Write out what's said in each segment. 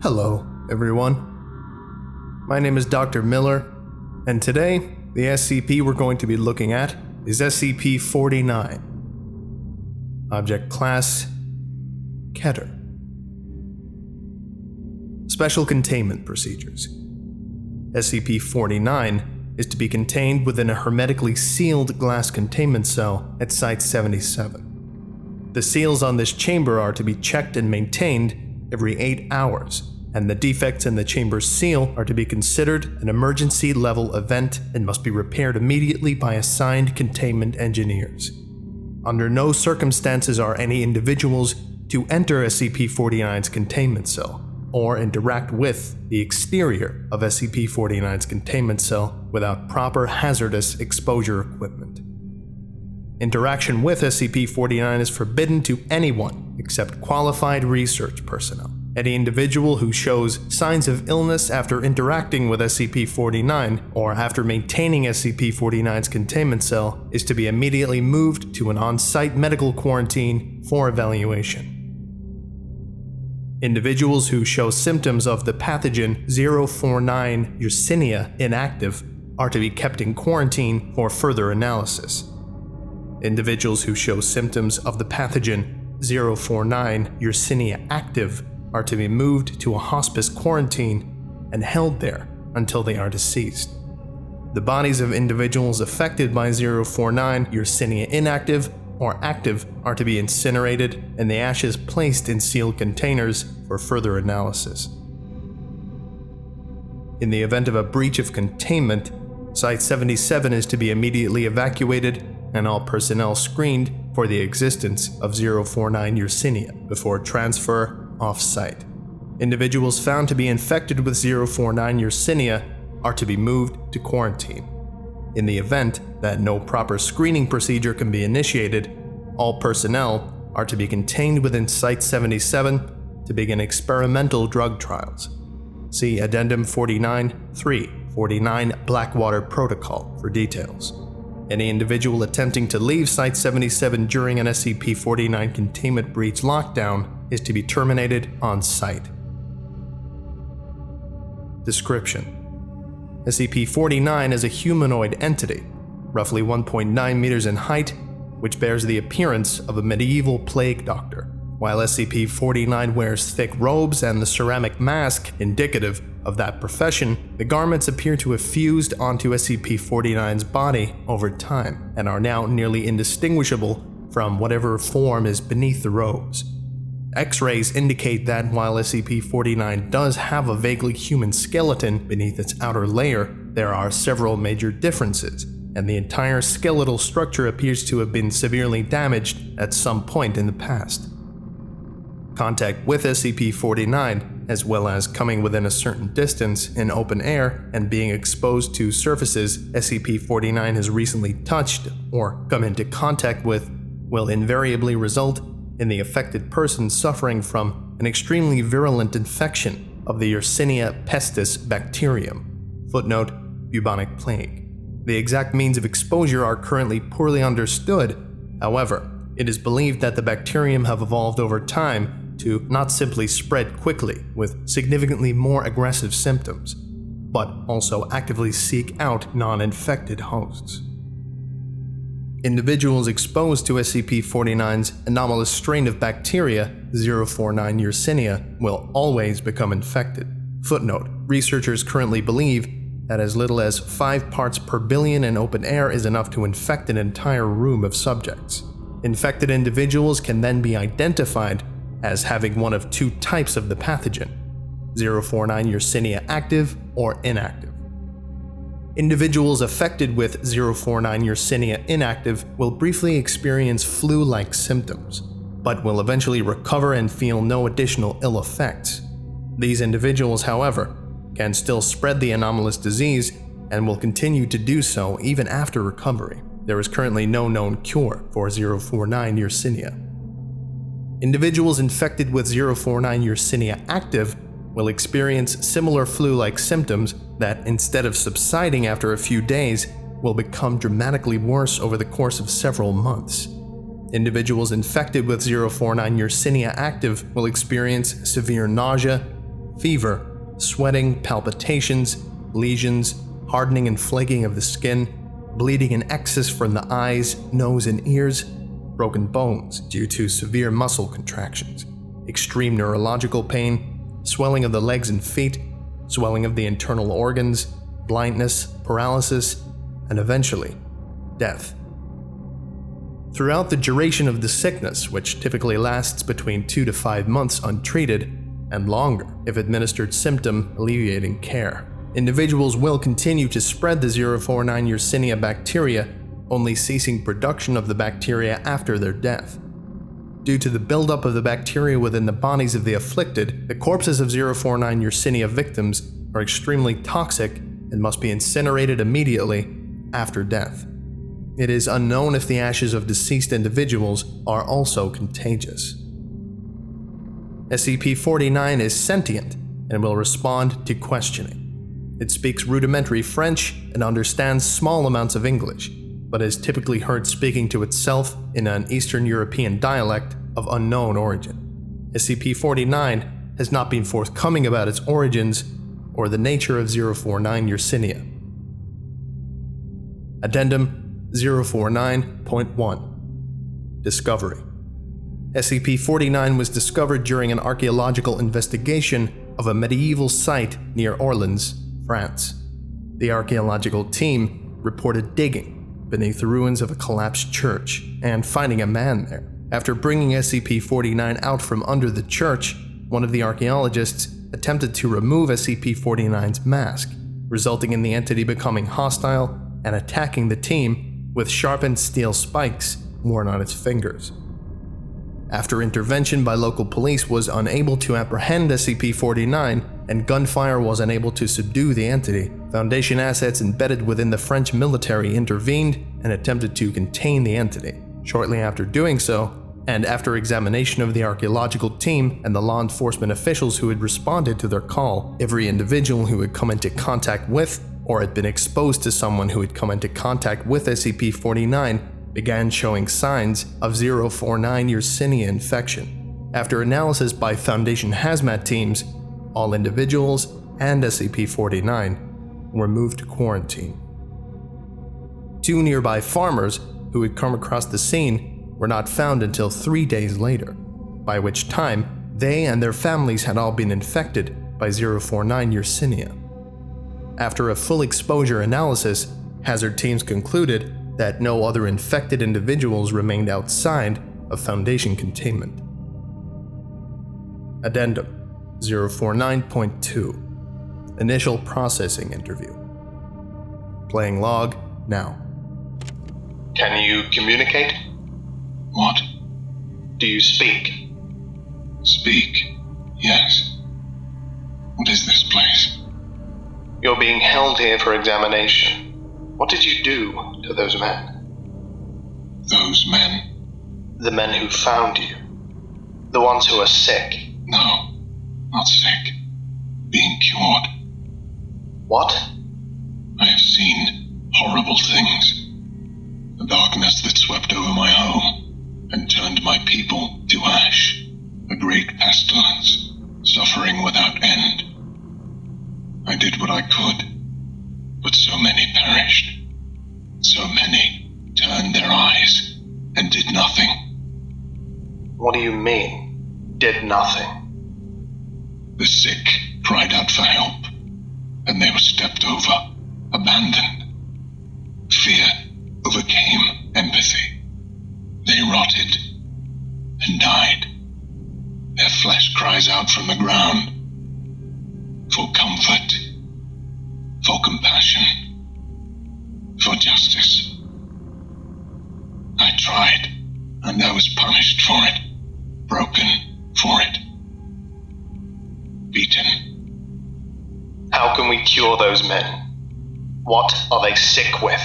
Hello, everyone. My name is Dr. Miller, and today, the SCP we're going to be looking at is SCP-49. Object Class: Keter. Special Containment Procedures. SCP-49 is to be contained within a hermetically sealed glass containment cell at Site-77. The seals on this chamber are to be checked and maintained every 8 hours, and the defects in the chamber's seal are to be considered an emergency level event and must be repaired immediately by assigned containment engineers. Under no circumstances are any individuals to enter SCP-49's containment cell or interact with the exterior of SCP-49's containment cell without proper hazardous exposure equipment. Interaction with SCP-49 is forbidden to anyone except qualified research personnel. Any individual who shows signs of illness after interacting with SCP-49 or after maintaining SCP-49's containment cell is to be immediately moved to an on-site medical quarantine for evaluation. Individuals who show symptoms of the pathogen 049 Yersinia inactive are to be kept in quarantine for further analysis. Individuals who show symptoms of the pathogen 049 Yersinia active are to be moved to a hospice quarantine and held there until they are deceased. The bodies of individuals affected by 049 Yersinia inactive or active are to be incinerated and the ashes placed in sealed containers for further analysis. In the event of a breach of containment, Site-77 is to be immediately evacuated and all personnel screened for the existence of 049 Yersinia before transfer off-site. Individuals found to be infected with 049 Yersinia are to be moved to quarantine. In the event that no proper screening procedure can be initiated, all personnel are to be contained within Site-77 to begin experimental drug trials. See Addendum 49-3, 49 Blackwater Protocol for details. Any individual attempting to leave Site-77 during an SCP-49 containment breach lockdown is to be terminated on site. Description: SCP-49 is a humanoid entity, roughly 1.9 meters in height, which bears the appearance of a medieval plague doctor. While SCP-49 wears thick robes and the ceramic mask indicative of that profession, the garments appear to have fused onto SCP-49's body over time and are now nearly indistinguishable from whatever form is beneath the robes. X-rays indicate that while SCP-49 does have a vaguely human skeleton beneath its outer layer, there are several major differences, and the entire skeletal structure appears to have been severely damaged at some point in the past. Contact with SCP-49, as well as coming within a certain distance in open air and being exposed to surfaces SCP-49 has recently touched or come into contact with, will invariably result in the affected person suffering from an extremely virulent infection of the Yersinia pestis bacterium. Footnote: bubonic plague. The exact means of exposure are currently poorly understood. However, it is believed that the bacterium have evolved over time to not simply spread quickly with significantly more aggressive symptoms, but also actively seek out non-infected hosts. Individuals exposed to SCP-49's anomalous strain of bacteria, 049 Yersinia, will always become infected. Footnote: researchers currently believe that as little as 5 parts per billion in open air is enough to infect an entire room of subjects. Infected individuals can then be identified as having one of 2 types of the pathogen, 049 Yersinia active or inactive. Individuals affected with 049 Yersinia inactive will briefly experience flu-like symptoms, but will eventually recover and feel no additional ill effects. These individuals, however, can still spread the anomalous disease and will continue to do so even after recovery. There is currently no known cure for 049 Yersinia. Individuals infected with 049 Yersinia active will experience similar flu-like symptoms that, instead of subsiding after a few days, will become dramatically worse over the course of several months. Individuals infected with 049 Yersinia active will experience severe nausea, fever, sweating, palpitations, lesions, hardening and flaking of the skin, bleeding in excess from the eyes, nose, and ears, broken bones due to severe muscle contractions, extreme neurological pain, swelling of the legs and feet, swelling of the internal organs, blindness, paralysis, and eventually, death. Throughout the duration of the sickness, which typically lasts between 2 to 5 months untreated, and longer if administered symptom-alleviating care, individuals will continue to spread the 049 Yersinia bacteria, only ceasing production of the bacteria after their death. Due to the buildup of the bacteria within the bodies of the afflicted, the corpses of 049 Yersinia victims are extremely toxic and must be incinerated immediately after death. It is unknown if the ashes of deceased individuals are also contagious. SCP-49 is sentient and will respond to questioning. It speaks rudimentary French and understands small amounts of English, but is typically heard speaking to itself in an Eastern European dialect of unknown origin. SCP-49 has not been forthcoming about its origins or the nature of 049 Yersinia. Addendum 049.1 Discovery. SCP-49 was discovered during an archaeological investigation of a medieval site near Orleans, France. The archaeological team reported digging beneath the ruins of a collapsed church and finding a man there. After bringing SCP-49 out from under the church, one of the archaeologists attempted to remove SCP-49's mask, resulting in the entity becoming hostile and attacking the team with sharpened steel spikes worn on its fingers. After intervention by local police was unable to apprehend SCP-49 and gunfire was unable to subdue the entity, Foundation assets embedded within the French military intervened and attempted to contain the entity. Shortly after doing so, and after examination of the archaeological team and the law enforcement officials who had responded to their call, every individual who had come into contact with or had been exposed to someone who had come into contact with SCP-49 began showing signs of 049 Yersinia infection. After analysis by Foundation hazmat teams, all individuals and SCP-49 were moved to quarantine. 2 nearby farmers who had come across the scene were not found until 3 days later, by which time they and their families had all been infected by 049 Yersinia. After a full exposure analysis, hazard teams concluded that no other infected individuals remained outside of Foundation containment. Addendum 049.2 Initial Processing Interview. Playing log now. Can you communicate? What? Do you speak? Speak? Yes. What is this place? You're being held here for examination. What did you do to those men? Those men? The men who found you. The ones who are sick. No, not sick. Being cured. What? I have seen horrible things. The darkness that swept over my home and turned my people to ash. A great pestilence, suffering without end. I did what I could, but so many perished. So many turned their eyes and did nothing. What do you mean, did nothing? The sick cried out for help, and they were stepped over, abandoned. Fear overcame empathy. They rotted and died. Their flesh cries out from the ground for comfort, for compassion, for justice. I tried, and I was punished for it, broken for it, beaten. How can we cure those men? What are they sick with?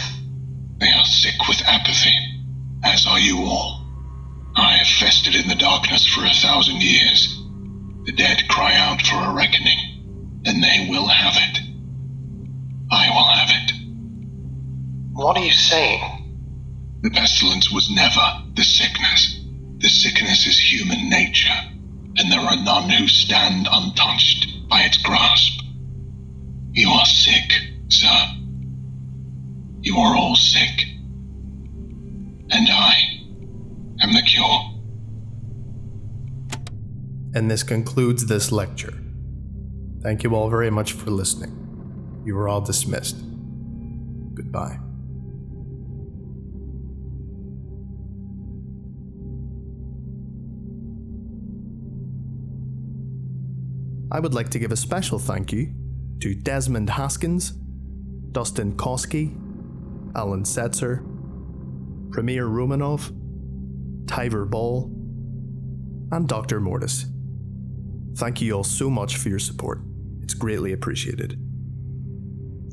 They are sick with apathy, as are you all. I have festered in the darkness for 1,000 years. The dead cry out for a reckoning, and they will have it. I will have it. What are you saying? The pestilence was never the sickness. The sickness is human nature, and there are none who stand untouched by by its grasp. You are sick, sir. You are all sick. And I am the cure. And this concludes this lecture. Thank you all very much for listening. You are all dismissed. Goodbye. I would like to give a special thank you to Desmond Haskins, Dustin Koski, Alan Setzer, Premier Romanov, Tyver Ball, and Dr. Mortis. Thank you all so much for your support. It's greatly appreciated.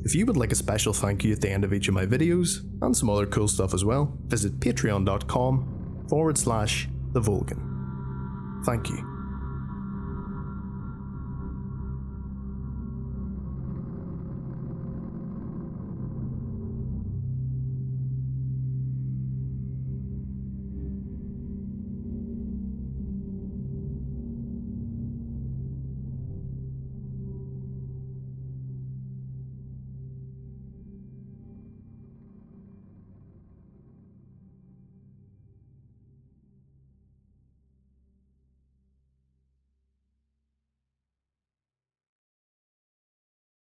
If you would like a special thank you at the end of each of my videos, and some other cool stuff as well, visit patreon.com/TheVolgun. Thank you.